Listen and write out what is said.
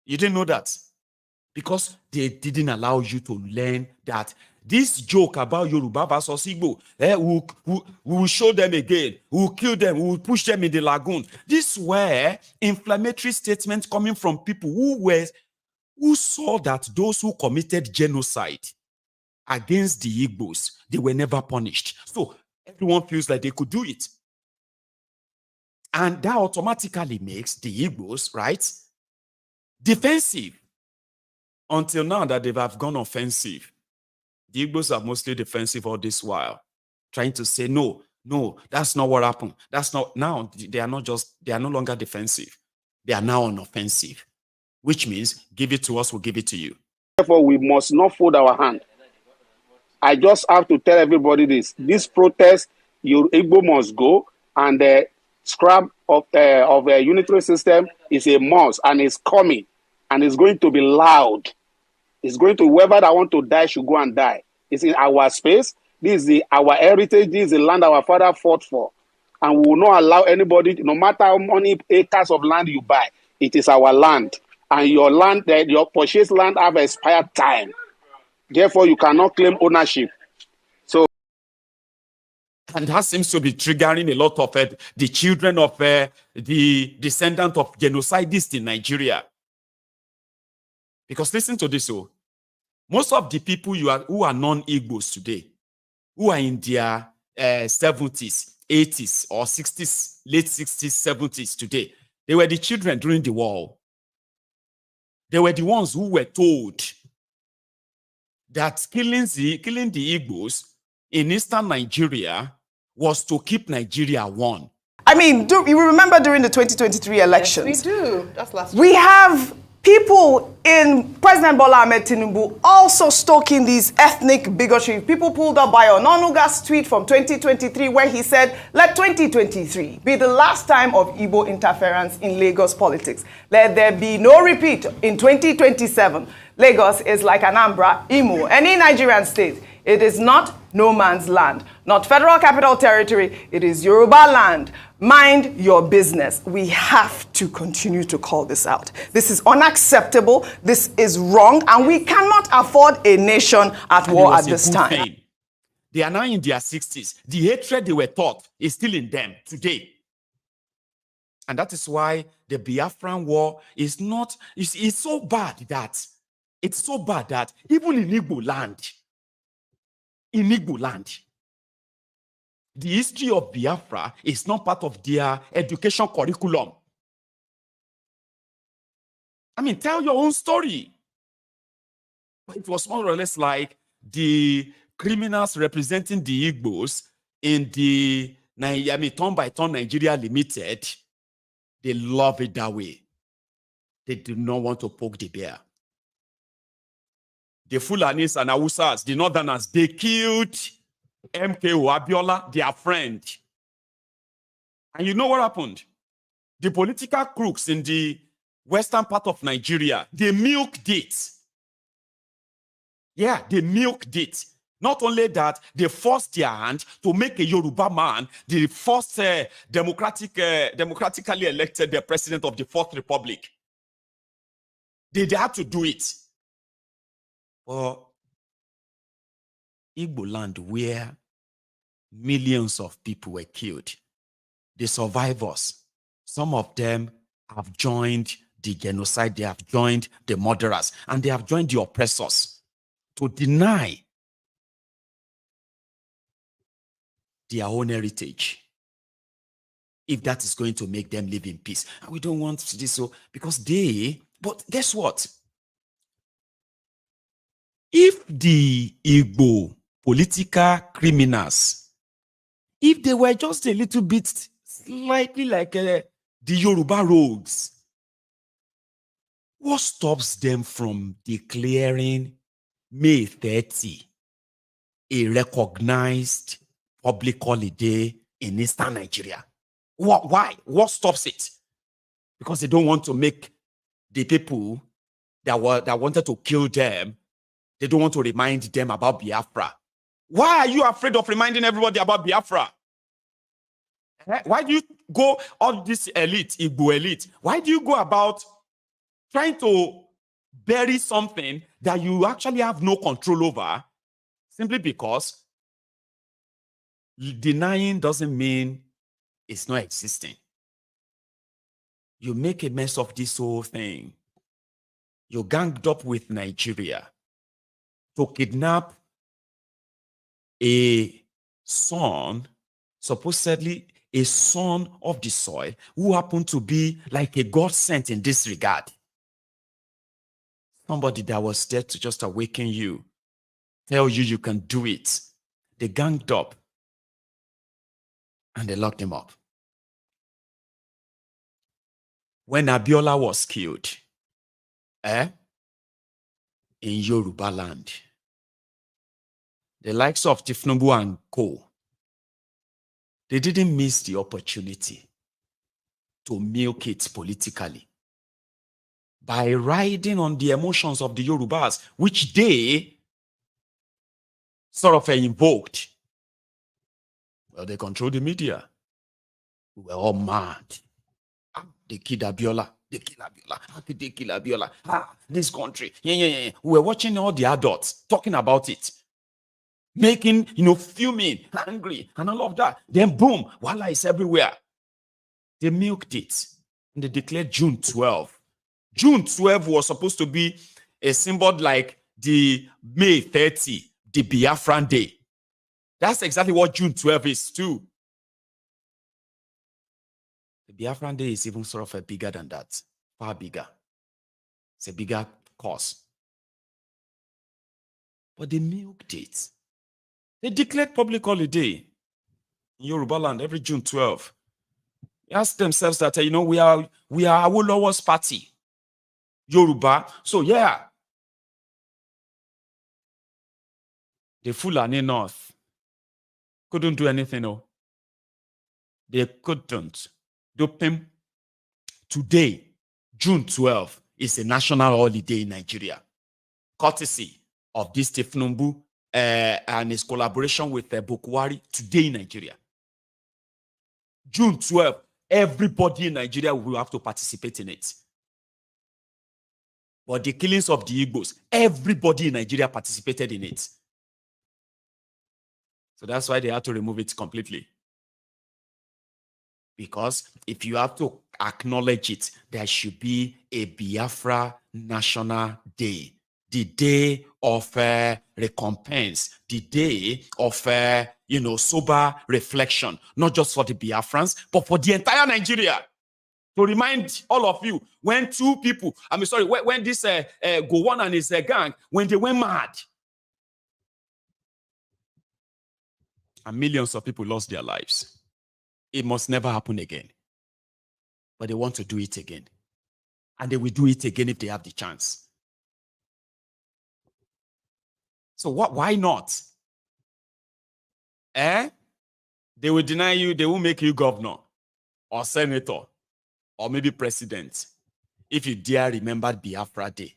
You didn't know that? Because they didn't allow you to learn that this joke about Yoruba versus Igbo, we will show them again, we will kill them, we will push them in the lagoon. These were inflammatory statements coming from people who saw that those who committed genocide against the Igbos, they were never punished. So everyone feels like they could do it. And that automatically makes the Igbos, right, defensive. Until now that they have gone offensive. The Igbos are mostly defensive all this while, trying to say, no, that's not what happened. That's not, now they are no longer defensive. They are now on offensive, which means give it to us, we'll give it to you. Therefore, we must not fold our hand. I just have to tell everybody this protest, your Igbo must go, and the scrap of a unitary system is a must, and it's coming, and it's going to be loud. It's going to, whoever that want to die should go and die. It's in our space. This is our heritage. This is the land our father fought for. And we will not allow anybody, no matter how many acres of land you buy, it is our land. And your land, your purchased land have expired time. Therefore, you cannot claim ownership. So, and that seems to be triggering a lot of the children of the descendant of genocidists in Nigeria. Because listen to this, most of the people who are non-Igbos today, who are in their 70s, 80s, or 60s, late 60s, 70s today, they were the children during the war. They were the ones who were told that killing the Igbos in eastern Nigeria was to keep Nigeria one. I mean, you remember during the 2023 elections? Yes, we do. That's last week. We have people in President Bola Ahmed Tinubu also stoking these ethnic bigotry. People pulled up by Ononuga's tweet from 2023 where he said, let 2023 be the last time of Igbo interference in Lagos politics. Let there be no repeat in 2027. Lagos is like Anambra, Imo, any Nigerian state. It is not no man's land, not federal capital territory. It is Yoruba land. Mind your business. We have to continue to call this out. This is unacceptable. This is wrong. And we cannot afford a nation at war at this time. They are now in their 60s. The hatred they were taught is still in them today. And that is why the Biafran war is not, it's so bad that even in Igbo land, the history of Biafra is not part of their education curriculum. I mean, tell your own story. It was more or less like the criminals representing the Igbos in the Turn by Turn Nigeria Limited. They love it that way. They do not want to poke the bear. The Fulanis and Awusas, the Northerners, they killed MKO Abiola, their friend. And you know what happened? The political crooks in the western part of Nigeria, they milked it. Yeah, they milked it. Not only that, they forced their hand to make a Yoruba man the first democratically elected president of the Fourth Republic. They had to do it. Or Igbo land, where millions of people were killed, the survivors, some of them have joined the genocide, they have joined the murderers, and they have joined the oppressors to deny their own heritage, if that is going to make them live in peace. And we don't want this, so because but guess what? If the Igbo political criminals, if they were just a little bit slightly like the Yoruba rogues, what stops them from declaring May 30 a recognized public holiday in eastern Nigeria? Why? What stops it? Because they don't want to make the people that wanted to kill them, they don't want to remind them about Biafra. Why are you afraid of reminding everybody about Biafra? Why do you go, all this elite, Igbo elite, why do you go about trying to bury something that you actually have no control over, simply because denying doesn't mean it's not existing. You make a mess of this whole thing. You ganged up with Nigeria to kidnap a son, supposedly a son of the soil, who happened to be like a God sent in this regard. Somebody that was there to just awaken you, tell you you can do it. They ganged up and they locked him up. When Abiola was killed, in Yoruba land, the likes of Tifnubu and co, they didn't miss the opportunity to milk it politically by riding on the emotions of the Yorubas, which they sort of invoked. Well, they control the media. We were all mad. They killed Abiola. They killed Abiola. How could they kill Abiola? This country. Yeah. We were watching all the adults talking about it, making, fuming, angry, and all of that. Then boom, voila, is everywhere. They milked it, and they declared June 12. June 12 was supposed to be a symbol like the May 30, the Biafran Day. That's exactly what June 12 is too. The Biafran Day is even sort of bigger than that, far bigger. It's a bigger cause. But they milked it. They declared public holiday in Yoruba land every June 12. They asked themselves that, we are Awolowo's party, Yoruba. So yeah, the Fulani North couldn't do anything. No, they couldn't. Doping. Today, June 12, is a national holiday in Nigeria, courtesy of this Tifnumbu and his collaboration with Bokwari today in Nigeria. June 12, everybody in Nigeria will have to participate in it. But the killings of the Igbos, everybody in Nigeria participated in it. So that's why they had to remove it completely. Because if you have to acknowledge it, there should be a Biafra National Day. The day of recompense, the day of sober reflection, not just for the Biafrans, but for the entire Nigeria. To remind all of you, when two people, when this Gowon and his gang, when they went mad, and millions of people lost their lives. It must never happen again. But they want to do it again. And they will do it again if they have the chance. So why not? They will deny you, they will make you governor or senator or maybe president if you dare remember Biafra Day.